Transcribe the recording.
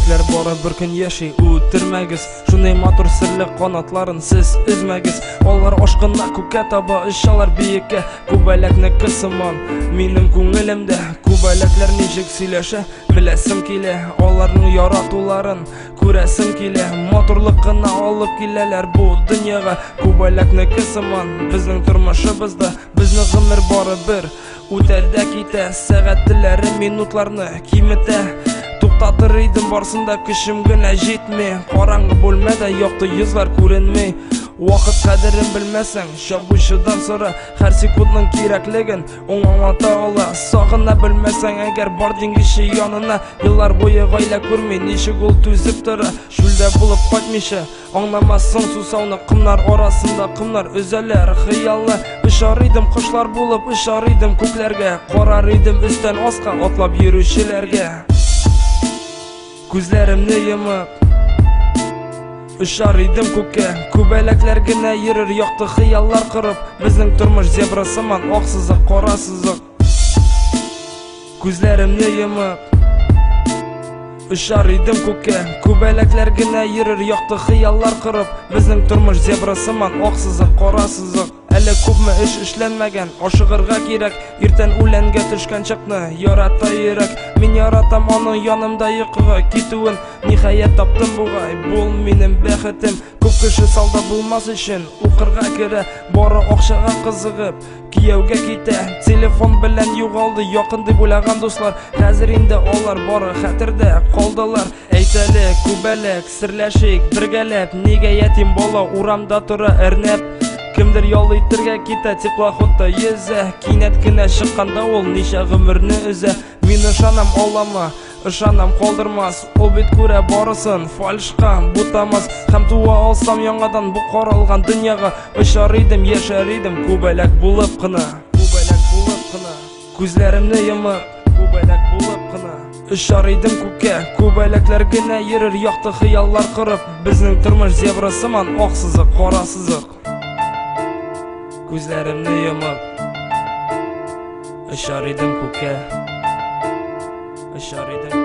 Ko'belaklar bora bir kun yashay o'tirmagiz, shunday motor sirli qanotlarin siz uzmagiz. Onlar oshqinlar ko'kka toba isholar biyikka, ko'balakni qismon mening ko'nglimda. Ko'balaklar nechik siylasha bilasim kela, onlarning yoratuvlarin ko'rasim kela. Motorliqni olib kelalar bu dunyoga, ko'balakni qismon bizning turmushimizda. Bizning g'imir bora bir o'tadi keta, soatlari minutlarni kimita. To'xtatir edim borsында kuchimgina yetmay, qorong'i bo'lmadi yo'qdi yuzlar ko'rinmay. Vaqt qadrin bilmasang, shovushidan so'ra har sekundning kerakligin anglata ola. Sog'ina bilmasang agar bording ishi yonina, yillar bo'yi g'oyla ko'rmay nishigul tuzib tura. Shulda bo'lib qochmisha anglamassan susovni qimlar orasida qimlar o'zalar xiyollar. Ishor edim qushlar bo'lib ishor edim ko'klarga, qorar edim o'stan osqa otlab yurishlarga. Ko'zlarimni yumib ishor edim ko'kka, ko'balaklargina yurar yo'qdi xiyollar qurib. Bizning turmush zebrasimon oqsiziq qorasiziq. Ko'zlarimni yumib ishor edim ko'kka, ko'balaklargina yurar yo'qdi xiyollar qurib. Bizning turmush zebrasimon oqsiziq qorasiziq. Hali ko'pmi ish ishlanmagan, oshig'irga kerak. Ertan o'langa tushgan chiqni yorata yurak. Men yoratam uni yonimda yiqig'i ketuvin. Nihoyat topdim bug'ay, bo'l mening baxitim. Ko'p kishi savdo bo'lmas uchun o'qirga kira, bora oqshaga qiziqib kiyovga keta. Telefon bilan yo'g'oldi yaqin deb o'ylagan do'stlar, hozir endi ular bora xatirda qoldilar. Aytalik ko'balak sirlashik birgalab, nega yatim bola uramda tura irnab. Kimdir yo'l itirga keta, teploxotda yeza. Kinatgina chiqqanda ol nisha g'umurni o'za. Men ishonam olama, ishonam qoldirmas. U bit ko'ra borisin, falshqa butamas. Ham tuva olsam yangadan bu qoralgan dunyoga, ishor edim, yashar edim ko'balak bo'lib qina. Ko'balak bo'lib qina. Ko'zlarimni yumib ko'balak bo'lib qina. Ishor edim ko'kka, ko'balaklargina yurar yo'qdi xiyollar qurib. Bizning turmush zebrasimon oqsiziq qorasiziq. Ko'zlarimni yumib ishor edim ko'kka, ishor edim.